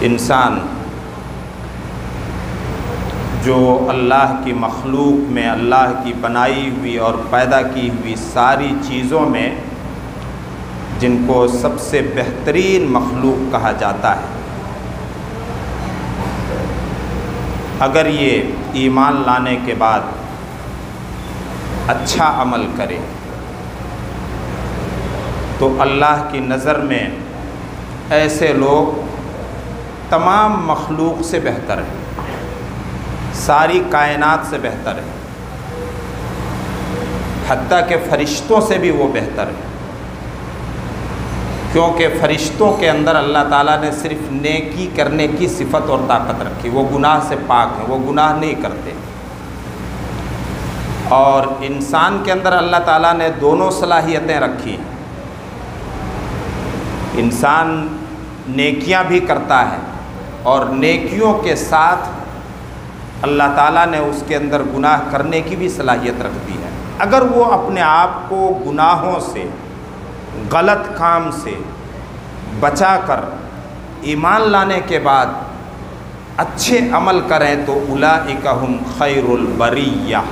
انسان جو اللہ کی مخلوق میں، اللہ کی بنائی ہوئی اور پیدا کی ہوئی ساری چیزوں میں جن کو سب سے بہترین مخلوق کہا جاتا ہے، اگر یہ ایمان لانے کے بعد اچھا عمل کرے تو اللہ کی نظر میں ایسے لوگ تمام مخلوق سے بہتر ہیں، ساری کائنات سے بہتر ہے، حتیٰ کہ فرشتوں سے بھی وہ بہتر ہے، کیونکہ فرشتوں کے اندر اللہ تعالیٰ نے صرف نیکی کرنے کی صفت اور طاقت رکھی، وہ گناہ سے پاک ہیں، وہ گناہ نہیں کرتے۔ اور انسان کے اندر اللہ تعالیٰ نے دونوں صلاحیتیں رکھی ہیں، انسان نیکیاں بھی کرتا ہے اور نیکیوں کے ساتھ اللہ تعالیٰ نے اس کے اندر گناہ کرنے کی بھی صلاحیت رکھ دی ہے۔ اگر وہ اپنے آپ کو گناہوں سے، غلط کام سے بچا کر ایمان لانے کے بعد اچھے عمل کریں تو اولئک ہم خیر البریہ،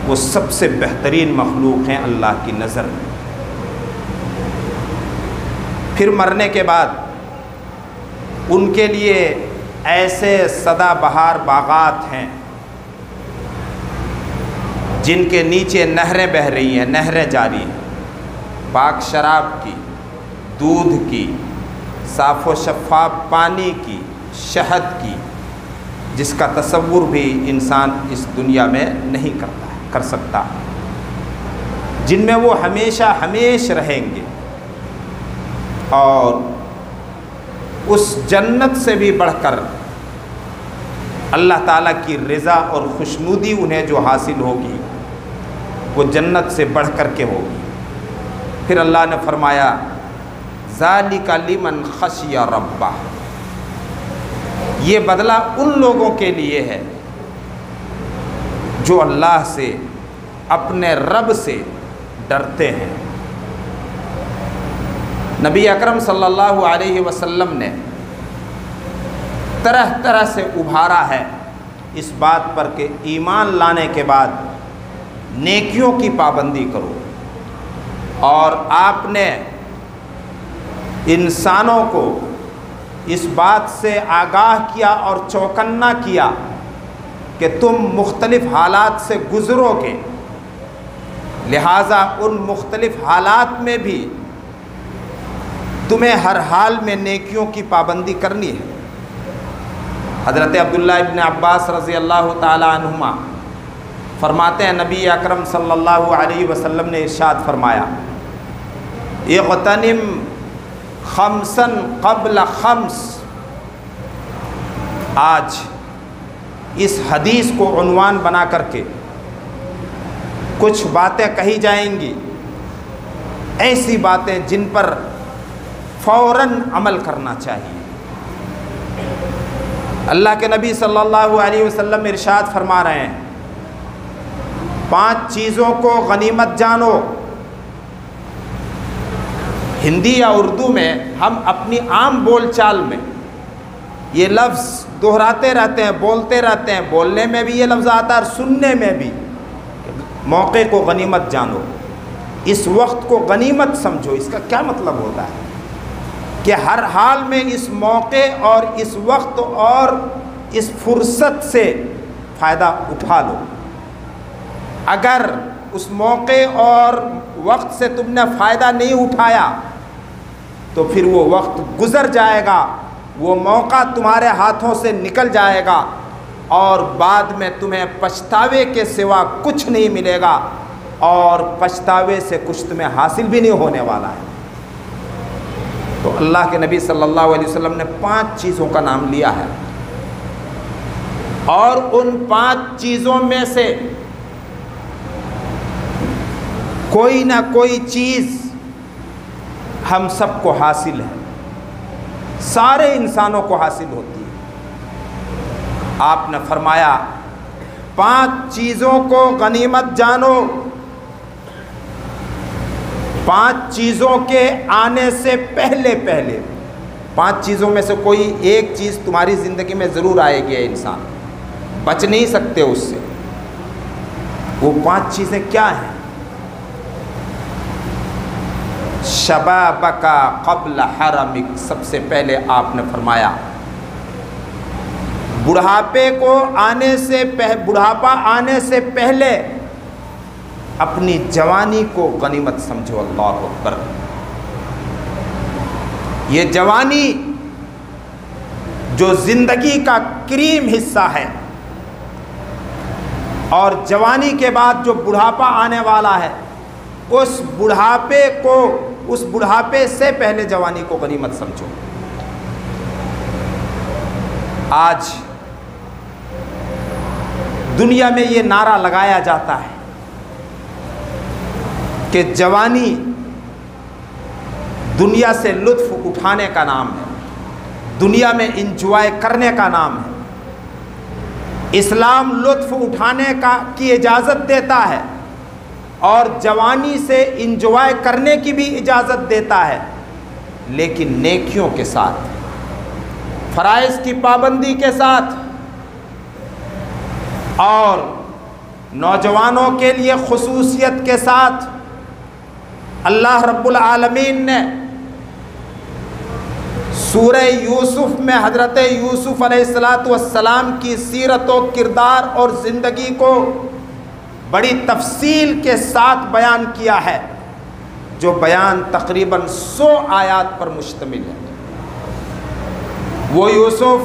وہ سب سے بہترین مخلوق ہیں اللہ کی نظر میں۔ پھر مرنے کے بعد ان کے لیے ایسے سدا بہار باغات ہیں جن کے نیچے نہریں بہہ رہی ہیں، نہریں جاری ہیں، پاک شراب کی، دودھ کی، صاف و شفاف پانی کی، شہد کی، جس کا تصور بھی انسان اس دنیا میں نہیں کر سکتا، جن میں وہ ہمیشہ ہمیش رہیں گے۔ اور اس جنت سے بھی بڑھ کر اللہ تعالیٰ کی رضا اور خوشنودی انہیں جو حاصل ہوگی وہ جنت سے بڑھ کر کے ہوگی۔ پھر اللہ نے فرمایا ذالک لمن خشی ربہ، یہ بدلہ ان لوگوں کے لیے ہے جو اللہ سے، اپنے رب سے ڈرتے ہیں۔ نبی اکرم صلی اللہ علیہ وسلم نے طرح طرح سے ابھارا ہے اس بات پر کہ ایمان لانے کے بعد نیکیوں کی پابندی کرو، اور آپ نے انسانوں کو اس بات سے آگاہ کیا اور چوکنا کیا کہ تم مختلف حالات سے گزرو گے، لہٰذا ان مختلف حالات میں بھی تمہیں ہر حال میں نیکیوں کی پابندی کرنی ہے۔ حضرت عبداللہ ابن عباس رضی اللہ تعالی عنہما فرماتے ہیں نبی اکرم صلی اللہ علیہ وسلم نے ارشاد فرمایا اغتنم خمسا قبل خمس، آج اس حدیث کو عنوان بنا کر کے کچھ باتیں کہی جائیں گی، ایسی باتیں جن پر فوراً عمل کرنا چاہیے۔ اللہ کے نبی صلی اللہ علیہ وسلم ارشاد فرما رہے ہیں 5 چیزوں کو غنیمت جانو۔ ہندی یا اردو میں ہم اپنی عام بول چال میں یہ لفظ دہراتے رہتے ہیں، بولتے رہتے ہیں، بولنے میں بھی یہ لفظ آتا ہے اور سننے میں بھی، موقع کو غنیمت جانو، اس وقت کو غنیمت سمجھو۔ اس کا کیا مطلب ہوتا ہے کہ ہر حال میں اس موقع اور اس وقت اور اس فرصت سے فائدہ اٹھا لو۔ اگر اس موقع اور وقت سے تم نے فائدہ نہیں اٹھایا تو پھر وہ وقت گزر جائے گا، وہ موقع تمہارے ہاتھوں سے نکل جائے گا اور بعد میں تمہیں پچھتاوے کے سوا کچھ نہیں ملے گا، اور پچھتاوے سے کچھ تمہیں حاصل بھی نہیں ہونے والا ہے۔ تو اللہ کے نبی صلی اللہ علیہ وسلم نے 5 چیزوں کا نام لیا ہے، اور ان 5 چیزوں میں سے کوئی نہ کوئی چیز ہم سب کو حاصل ہے، سارے انسانوں کو حاصل ہوتی ہے۔ آپ نے فرمایا 5 چیزوں کو غنیمت جانو، 5 چیزوں کے آنے سے پہلے 5 چیزوں میں سے کوئی ایک چیز تمہاری زندگی میں ضرور آئے گی، انسان بچ نہیں سکتے اس سے۔ وہ 5 چیزیں کیا ہیں؟ شبابک قبل حرمک، سب سے پہلے آپ نے فرمایا بڑھاپا آنے سے پہلے اپنی جوانی کو غنیمت سمجھو۔ اللہ اکبر۔ یہ جوانی جو زندگی کا کریم حصہ ہے، اور جوانی کے بعد جو بڑھاپا آنے والا ہے، اس بڑھاپے سے پہلے جوانی کو غنیمت سمجھو۔ آج دنیا میں یہ نعرہ لگایا جاتا ہے کہ جوانی دنیا سے لطف اٹھانے کا نام ہے، دنیا میں انجوائے کرنے کا نام ہے۔ اسلام لطف اٹھانے کی اجازت دیتا ہے اور جوانی سے انجوائے کرنے کی بھی اجازت دیتا ہے، لیکن نیکیوں کے ساتھ، فرائض کی پابندی کے ساتھ، اور نوجوانوں کے لیے خصوصیت کے ساتھ۔ اللہ رب العالمین نے سورہ یوسف میں حضرت یوسف علیہ السلام کی سیرت و کردار اور زندگی کو بڑی تفصیل کے ساتھ بیان کیا ہے، جو بیان تقریباً 100 آیات پر مشتمل ہے۔ وہ یوسف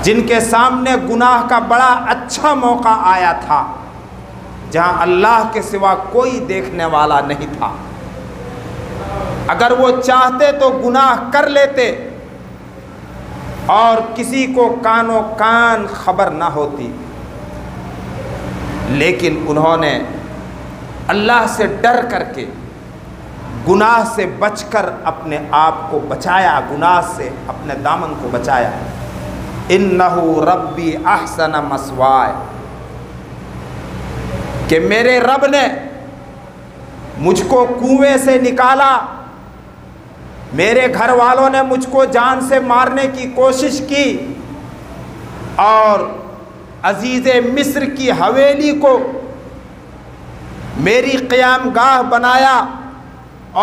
جن کے سامنے گناہ کا بڑا اچھا موقع آیا تھا، جہاں اللہ کے سوا کوئی دیکھنے والا نہیں تھا، اگر وہ چاہتے تو گناہ کر لیتے اور کسی کو کانوں کان خبر نہ ہوتی، لیکن انہوں نے اللہ سے ڈر کر کے، گناہ سے بچ کر اپنے آپ کو بچایا، گناہ سے اپنے دامن کو بچایا۔ اِنَّهُ رَبِّي أَحْسَنَ مَثْوَايَ، کہ میرے رب نے مجھ کو کنویں سے نکالا، میرے گھر والوں نے مجھ کو جان سے مارنے کی کوشش کی، اور عزیز مصر کی حویلی کو میری قیام گاہ بنایا،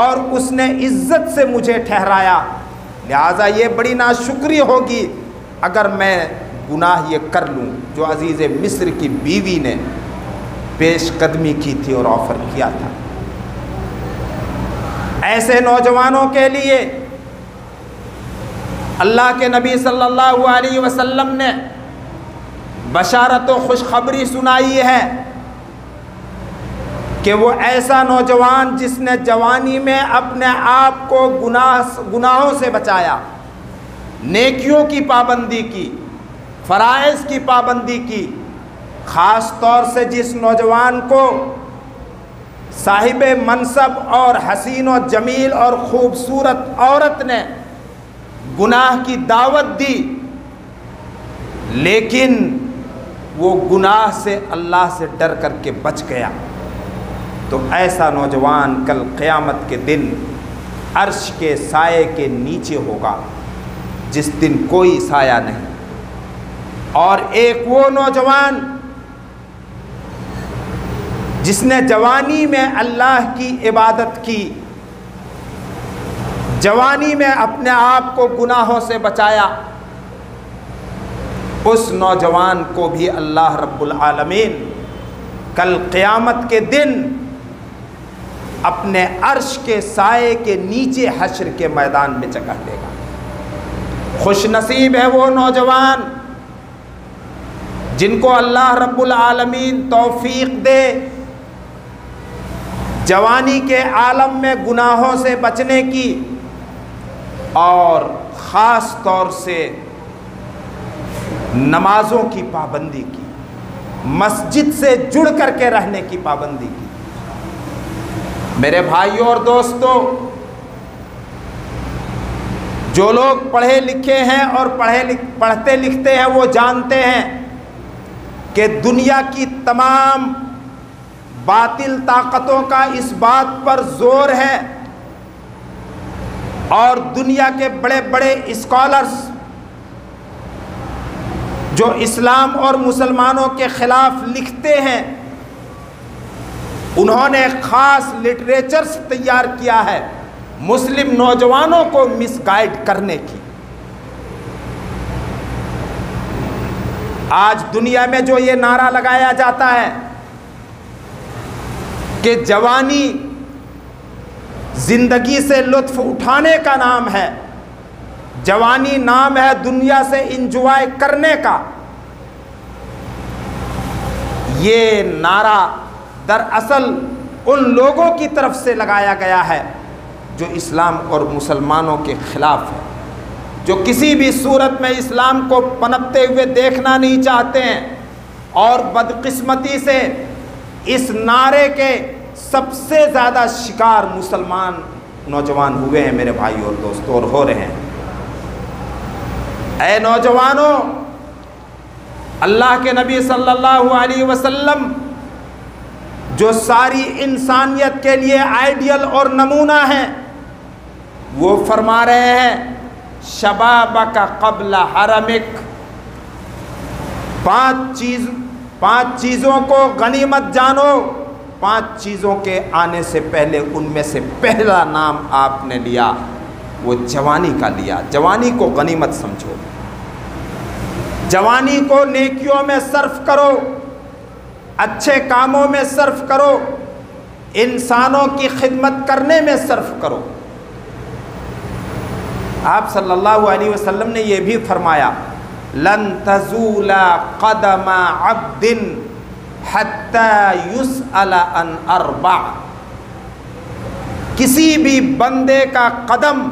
اور اس نے عزت سے مجھے ٹھہرایا، لہٰذا یہ بڑی ناشکری ہوگی اگر میں گناہ یہ کر لوں جو عزیز مصر کی بیوی نے پیش قدمی کی تھی اور آفر کیا تھا۔ ایسے نوجوانوں کے لیے اللہ کے نبی صلی اللہ علیہ وسلم نے بشارت و خوشخبری سنائی ہے کہ وہ ایسا نوجوان جس نے جوانی میں اپنے آپ کو گناہوں سے بچایا، نیکیوں کی پابندی کی، فرائض کی پابندی کی، خاص طور سے جس نوجوان کو صاحب منصب اور حسین و جمیل اور خوبصورت عورت نے گناہ کی دعوت دی، لیکن وہ گناہ سے اللہ سے ڈر کر کے بچ گیا، تو ایسا نوجوان کل قیامت کے دن عرش کے سائے کے نیچے ہوگا، جس دن کوئی سایہ نہیں۔ اور ایک وہ نوجوان جس نے جوانی میں اللہ کی عبادت کی، جوانی میں اپنے آپ کو گناہوں سے بچایا، اس نوجوان کو بھی اللہ رب العالمین کل قیامت کے دن اپنے عرش کے سائے کے نیچے حشر کے میدان میں جگہ دے گا۔ خوش نصیب ہے وہ نوجوان جن کو اللہ رب العالمین توفیق دے جوانی کے عالم میں گناہوں سے بچنے کی، اور خاص طور سے نمازوں کی پابندی کی، مسجد سے جڑ کر کے رہنے کی پابندی کی۔ میرے بھائیوں اور دوستوں، جو لوگ پڑھے لکھے ہیں اور پڑھتے لکھتے ہیں وہ جانتے ہیں کہ دنیا کی تمام باطل طاقتوں کا اس بات پر زور ہے اور دنیا کے بڑے بڑے اسکالرز جو اسلام اور مسلمانوں کے خلاف لکھتے ہیں، انہوں نے خاص لٹریچرز تیار کیا ہے مسلم نوجوانوں کو مس گائیڈ کرنے کی۔ آج دنیا میں جو یہ نعرہ لگایا جاتا ہے کہ جوانی زندگی سے لطف اٹھانے کا نام ہے، جوانی نام ہے دنیا سے انجوائے کرنے کا، یہ نعرہ دراصل ان لوگوں کی طرف سے لگایا گیا ہے جو اسلام اور مسلمانوں کے خلاف ہے، جو کسی بھی صورت میں اسلام کو پنپتے ہوئے دیکھنا نہیں چاہتے ہیں، اور بدقسمتی سے اس نعرے کے سب سے زیادہ شکار مسلمان نوجوان ہوئے ہیں میرے بھائی اور دوستوں، اور ہو رہے ہیں۔ اے نوجوانوں، اللہ کے نبی صلی اللہ علیہ وسلم جو ساری انسانیت کے لیے آئیڈیل اور نمونہ ہیں، وہ فرما رہے ہیں شبابک قبل حرمک، پانچ چیزوں کو غنیمت جانو، 5 چیزوں کے آنے سے پہلے ان میں سے پہلا نام آپ نے لیا وہ جوانی کا لیا۔ جوانی کو غنیمت سمجھو، جوانی کو نیکیوں میں صرف کرو، اچھے کاموں میں صرف کرو، انسانوں کی خدمت کرنے میں صرف کرو۔ آپ صلی اللہ علیہ وسلم نے یہ بھی فرمایا لن تزول قدم عبد حتی یسأل عن 4، کسی بھی بندے کا قدم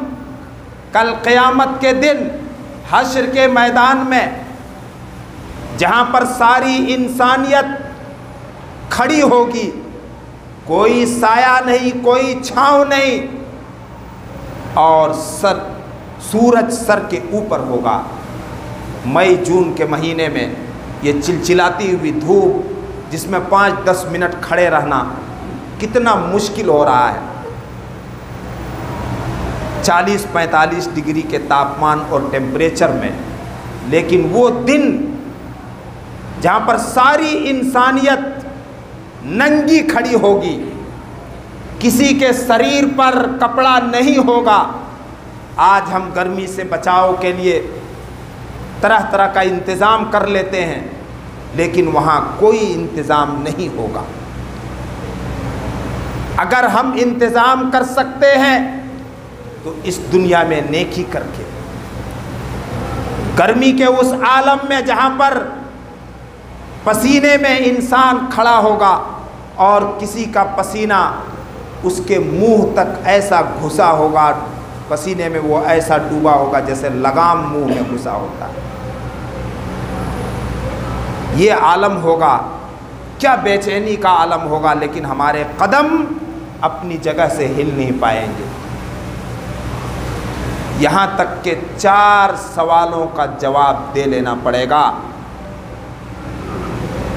کل قیامت کے دن حشر کے میدان میں، جہاں پر ساری انسانیت کھڑی ہوگی، کوئی سایہ نہیں، کوئی چھاؤں نہیں، اور سورج سر کے اوپر ہوگا۔ مئی جون کے مہینے میں یہ چلچلاتی ہوئی دھوپ جس میں 5-10 منٹ کھڑے رہنا کتنا مشکل ہو رہا ہے، 40-45 ڈگری کے تاپمان اور ٹیمپریچر میں، لیکن وہ دن جہاں پر ساری انسانیت ننگی کھڑی ہوگی، کسی کے شریر پر کپڑا نہیں ہوگا۔ آج ہم گرمی سے بچاؤ کے لیے طرح طرح کا انتظام کر لیتے ہیں، لیکن وہاں کوئی انتظام نہیں ہوگا۔ اگر ہم انتظام کر سکتے ہیں تو اس دنیا میں نیکی کر کے، گرمی کے اس عالم میں جہاں پر پسینے میں انسان کھڑا ہوگا اور کسی کا پسینہ اس کے منہ تک ایسا گھسا ہوگا، پسینے میں وہ ایسا ڈوبا ہوگا جیسے لگام منہ میں گھسا ہوتا ہے، یہ عالم ہوگا، کیا بے چینی کا عالم ہوگا، لیکن ہمارے قدم اپنی جگہ سے ہل نہیں پائیں گے۔ یہاں تک کہ 4 سوالوں کا جواب دے لینا پڑے گا۔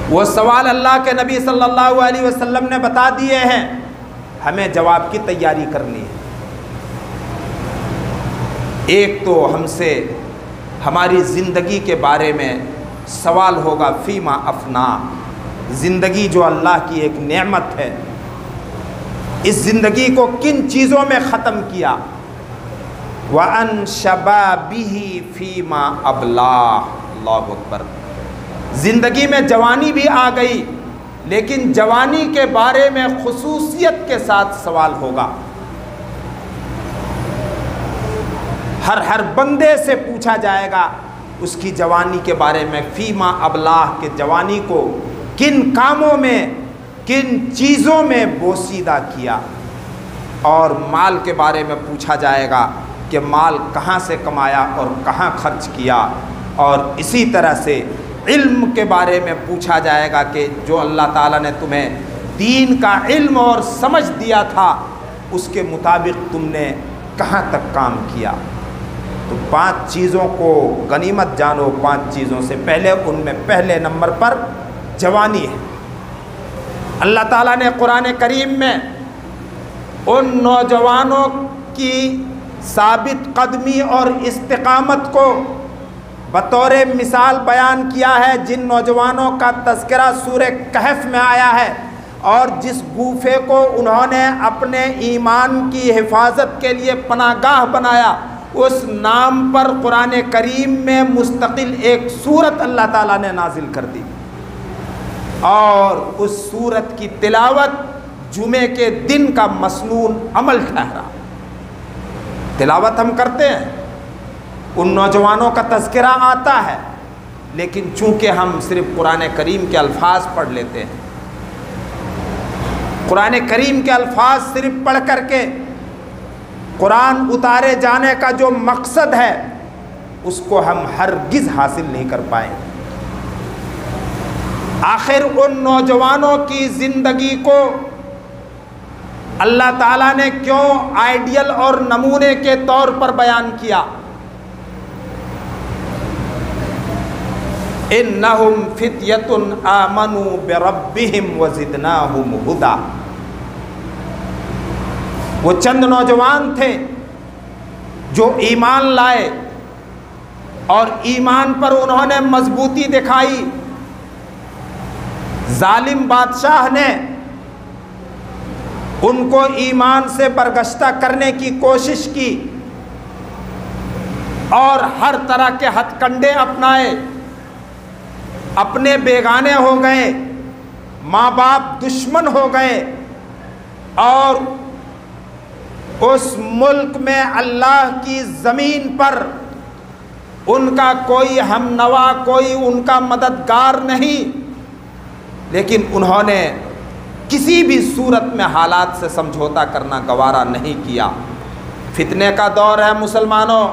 وہ سوال اللہ کے نبی صلی اللہ علیہ وسلم نے بتا دیے ہیں، ہمیں جواب کی تیاری کرنی ہے۔ ایک تو ہم سے ہماری زندگی کے بارے میں سوال ہوگا فیما افنا، زندگی جو اللہ کی ایک نعمت ہے، اس زندگی کو کن چیزوں میں ختم کیا، وَأَن شَبَابِهِ فِيمَا أَبْلَاهُ، اللہ اکبر۔ زندگی میں جوانی بھی آ گئی، لیکن جوانی کے بارے میں خصوصیت کے ساتھ سوال ہوگا۔ ہر بندے سے پوچھا جائے گا اس کی جوانی کے بارے میں، فیما ابلاہ، کے جوانی کو کن کاموں میں، کن چیزوں میں بوسیدہ کیا، اور مال کے بارے میں پوچھا جائے گا کہ مال کہاں سے کمایا اور کہاں خرچ کیا، اور اسی طرح سے علم کے بارے میں پوچھا جائے گا کہ جو اللہ تعالیٰ نے تمہیں دین کا علم اور سمجھ دیا تھا اس کے مطابق تم نے کہاں تک کام کیا۔ تو 5 چیزوں کو غنیمت جانو، 5 چیزوں سے پہلے، ان میں پہلے نمبر پر جوانی ہے۔ اللہ تعالیٰ نے قرآن کریم میں ان نوجوانوں کی ثابت قدمی اور استقامت کو بطور مثال بیان کیا ہے، جن نوجوانوں کا تذکرہ سورہ کہف میں آیا ہے اور جس گوفے کو انہوں نے اپنے ایمان کی حفاظت کے لیے پناہ گاہ بنایا، اس نام پر قرآن کریم میں مستقل ایک سورت اللہ تعالیٰ نے نازل کر دی، اور اس سورت کی تلاوت جمعے کے دن کا مسنون عمل ٹھہرا۔ تلاوت ہم کرتے ہیں، ان نوجوانوں کا تذکرہ آتا ہے، لیکن چونکہ ہم صرف قرآن کریم کے الفاظ پڑھ لیتے ہیں، قرآن کریم کے الفاظ صرف پڑھ کر کے قرآن اتارے جانے کا جو مقصد ہے اس کو ہم ہرگز حاصل نہیں کر پائیں۔ آخر ان نوجوانوں کی زندگی کو اللہ تعالیٰ نے کیوں آئیڈیل اور نمونے کے طور پر بیان کیا؟ انہم فتیۃ آمنوا بربہم وزدناہم ہدی، وہ چند نوجوان تھے جو ایمان لائے اور ایمان پر انہوں نے مضبوطی دکھائی۔ ظالم بادشاہ نے ان کو ایمان سے برگشتہ کرنے کی کوشش کی اور ہر طرح کے ہتھ کنڈے اپنائے، اپنے بیگانے ہو گئے، ماں باپ دشمن ہو گئے، اور اس ملک میں اللہ کی زمین پر ان کا کوئی ہم نوا، کوئی ان کا مددگار نہیں، لیکن انہوں نے کسی بھی صورت میں حالات سے سمجھوتا کرنا گوارا نہیں کیا۔ فتنے کا دور ہے مسلمانوں۔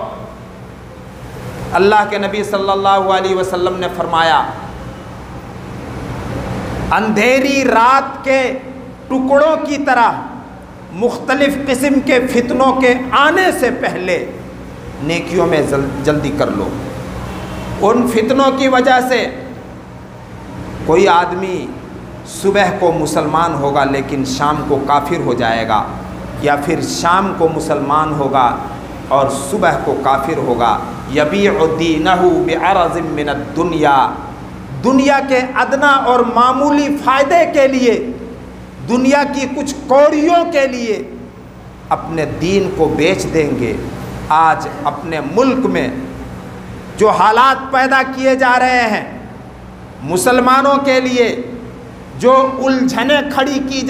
اللہ کے نبی صلی اللہ علیہ وسلم نے فرمایا، اندھیری رات کے ٹکڑوں کی طرح مختلف قسم کے فتنوں کے آنے سے پہلے نیکیوں میں جلدی کر لو۔ ان فتنوں کی وجہ سے کوئی آدمی صبح کو مسلمان ہوگا لیکن شام کو کافر ہو جائے گا، یا پھر شام کو مسلمان ہوگا اور صبح کو کافر ہوگا۔ یبیع دینہ بعرض من الدنیا، دنیا کے ادنا اور معمولی فائدے کے لیے، دنیا کی کچھ کوڑیوں کے لیے اپنے دین کو بیچ دیں گے۔ آج اپنے ملک میں جو حالات پیدا کیے جا رہے ہیں، مسلمانوں کے لیے جو الجھنیں کھڑی کی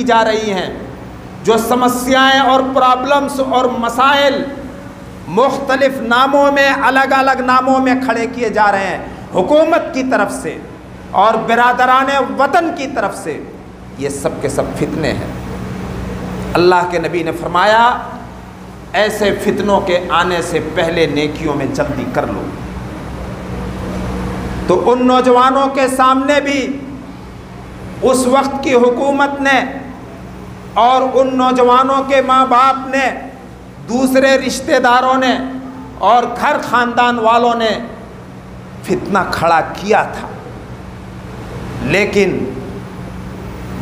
جا رہی ہیں، جو سمسیائیں اور پرابلمز اور مسائل مختلف ناموں میں، الگ الگ ناموں میں کھڑے کیے جا رہے ہیں حکومت کی طرف سے اور برادران وطن کی طرف سے، یہ سب کے سب فتنے ہیں۔ اللہ کے نبی نے فرمایا، ایسے فتنوں کے آنے سے پہلے نیکیوں میں جلدی کر لو۔ تو ان نوجوانوں کے سامنے بھی اس وقت کی حکومت نے اور ان نوجوانوں کے ماں باپ نے، دوسرے رشتہ داروں نے اور گھر خاندان والوں نے فتنہ کھڑا کیا تھا، لیکن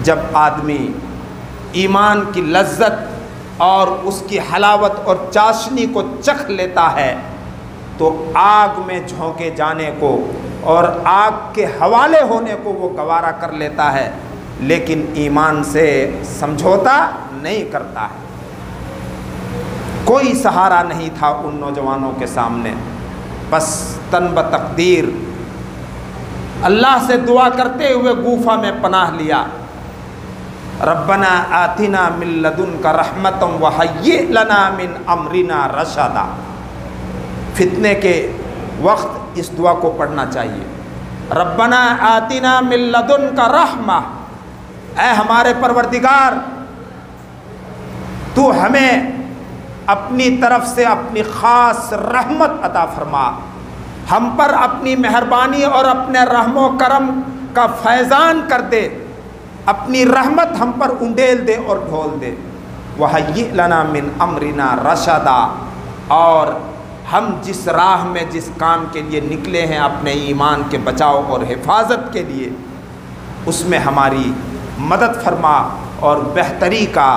جب آدمی ایمان کی لذت اور اس کی حلاوت اور چاشنی کو چکھ لیتا ہے تو آگ میں جھونکے جانے کو اور آگ کے حوالے ہونے کو وہ گوارا کر لیتا ہے، لیکن ایمان سے سمجھوتا نہیں کرتا ہے۔ کوئی سہارا نہیں تھا ان نوجوانوں کے سامنے، بس تن بتقدیر اللہ سے دعا کرتے ہوئے گوفہ میں پناہ لیا۔ ربنا آتنا من لدنک رحمتا وہیئ لنا من امرنا رشدا۔ فتنے کے وقت اس دعا کو پڑھنا چاہیے، ربنا آتنا من لدنک رحمہ، اے ہمارے پروردگار تو ہمیں اپنی طرف سے اپنی خاص رحمت عطا فرما، ہم پر اپنی مہربانی اور اپنے رحم و کرم کا فیضان کر دے، اپنی رحمت ہم پر انڈیل دے اور ڈھول دے۔ وَهَيِّئْ لَنَا مِنْ أَمْرِنَا رَشَدًا، اور ہم جس راہ میں جس کام کے لیے نکلے ہیں اپنے ایمان کے بچاؤ اور حفاظت کے لیے، اس میں ہماری مدد فرما اور بہتری کا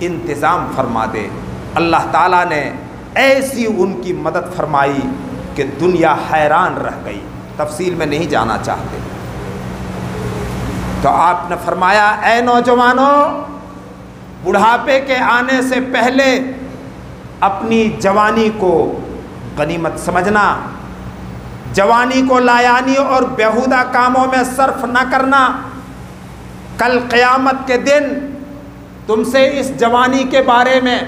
انتظام فرما دے۔ اللہ تعالیٰ نے ایسی ان کی مدد فرمائی کہ دنیا حیران رہ گئی. تفصیل میں نہیں جانا چاہتے. تو آپ نے فرمایا اے نوجوانوں، بڑھاپے کے آنے سے پہلے اپنی جوانی کو غنیمت سمجھنا، جوانی کو لایانی اور بیہودہ کاموں میں صرف نہ کرنا. کل قیامت کے دن تم سے اس جوانی کے بارے میں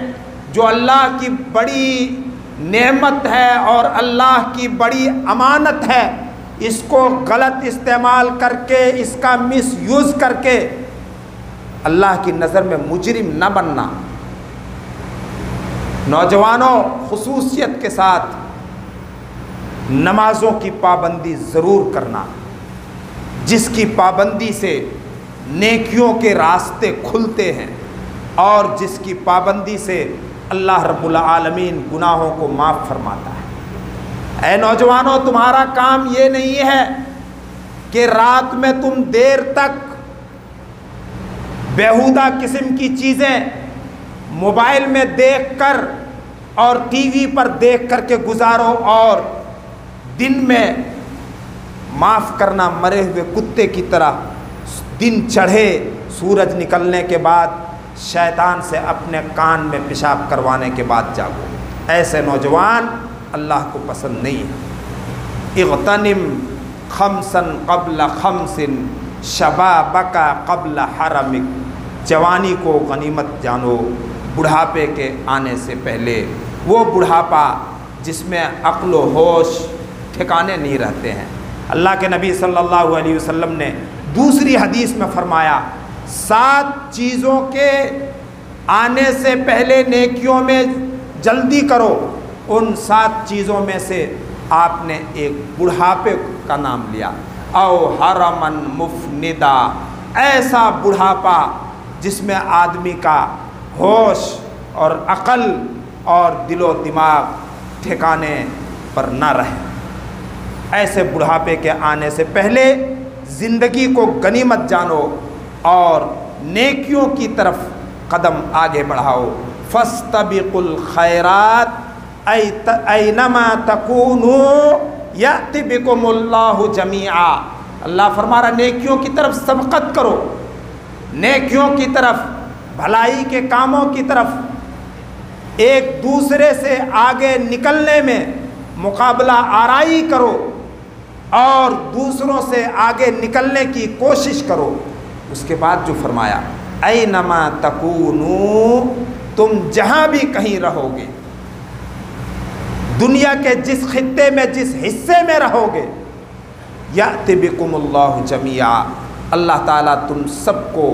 جو اللہ کی بڑی نعمت ہے اور اللہ کی بڑی امانت ہے، اس کو غلط استعمال کر کے، اس کا مس یوز کر کے اللہ کی نظر میں مجرم نہ بننا. نوجوانوں، خصوصیت کے ساتھ نمازوں کی پابندی ضرور کرنا، جس کی پابندی سے نیکیوں کے راستے کھلتے ہیں اور جس کی پابندی سے اللہ رب العالمین گناہوں کو معاف فرماتا ہے. اے نوجوانوں، تمہارا کام یہ نہیں ہے کہ رات میں تم دیر تک بیہودہ قسم کی چیزیں موبائل میں دیکھ کر اور ٹی وی پر دیکھ کر کے گزارو اور دن میں معاف کرنا مرے ہوئے کتے کی طرح دن چڑھے سورج نکلنے کے بعد شیطان سے اپنے کان میں پیشاب کروانے کے بعد جاگو. ایسے نوجوان اللہ کو پسند نہیں ہے. اغتنم خمسا قبل خمس شبابک قبل حرمک. جوانی کو غنیمت جانو بڑھاپے کے آنے سے پہلے. وہ بڑھاپا جس میں عقل و ہوش ٹھکانے نہیں رہتے ہیں. اللہ کے نبی صلی اللہ علیہ وسلم نے دوسری حدیث میں فرمایا 7 چیزوں کے آنے سے پہلے نیکیوں میں جلدی کرو. ان 7 چیزوں میں سے آپ نے ایک بڑھاپے کا نام لیا. او حرمن مفندا، ایسا بڑھاپا جس میں آدمی کا ہوش اور عقل اور دل و دماغ ٹھکانے پر نہ رہے. ایسے بڑھاپے کے آنے سے پہلے زندگی کو غنیمت جانو اور نیکیوں کی طرف قدم آگے بڑھاؤ. فاستبقوا الخیرات اینما تکونوا یأتی بکم اللہ جمیعا. اللہ فرما رہا نیکیوں کی طرف سبقت کرو، نیکیوں کی طرف، بھلائی کے کاموں کی طرف، ایک دوسرے سے آگے نکلنے میں مقابلہ آرائی کرو اور دوسروں سے آگے نکلنے کی کوشش کرو. اس کے بعد جو فرمایا اینما تکونوا، تم جہاں بھی کہیں رہو گے، دنیا کے جس خطے میں جس حصے میں رہو گے، یأتی بکم اللہ جمیعا، اللہ تعالیٰ تم سب کو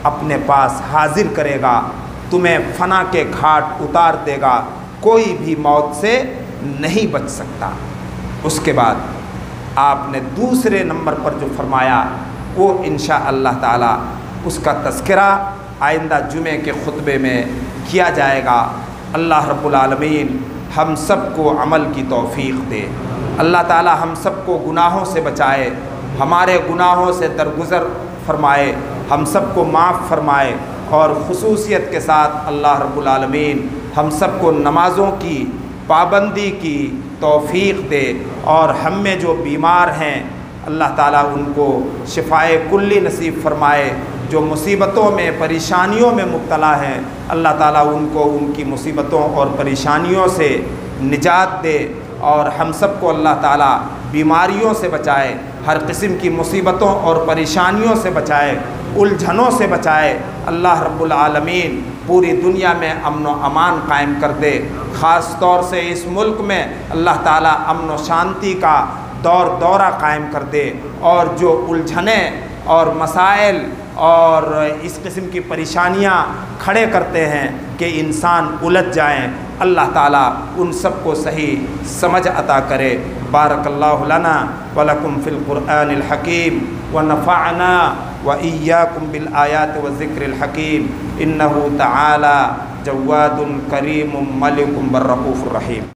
اپنے پاس حاضر کرے گا، تمہیں فنا کے گھاٹ اتار دے گا، کوئی بھی موت سے نہیں بچ سکتا. اس کے بعد آپ نے دوسرے نمبر پر جو فرمایا وہ انشاء اللہ تعالیٰ اس کا تذکرہ آئندہ جمعے کے خطبے میں کیا جائے گا. اللہ رب العالمین ہم سب کو عمل کی توفیق دے. اللہ تعالیٰ ہم سب کو گناہوں سے بچائے، ہمارے گناہوں سے درگزر فرمائے، ہم سب کو معاف فرمائے اور خصوصیت کے ساتھ اللہ رب العالمین ہم سب کو نمازوں کی پابندی کی توفیق دے اور ہم میں جو بیمار ہیں اللہ تعالیٰ ان کو شفائے کلی نصیب فرمائے. جو مصیبتوں میں پریشانیوں میں مبتلا ہیں اللہ تعالیٰ ان کو ان کی مصیبتوں اور پریشانیوں سے نجات دے اور ہم سب کو اللہ تعالیٰ بیماریوں سے بچائے، ہر قسم کی مصیبتوں اور پریشانیوں سے بچائے، الجھنوں سے بچائے. اللہ رب العالمین پوری دنیا میں امن و امان قائم کر دے. خاص طور سے اس ملک میں اللہ تعالیٰ امن و شانتی کا دورہ قائم کر دے اور جو الجھنیں اور مسائل اور اس قسم کی پریشانیاں کھڑے کرتے ہیں کہ انسان الجھ جائیں، اللہ تعالیٰ ان سب کو صحیح سمجھ عطا کرے. بارک اللہ لنا ولکم فی القرآن الحکیم ونفعنا وإیاکم بالآیات والذکر الحکیم انہ تعالی جواد کریم ملک بر رؤوف الرحیم.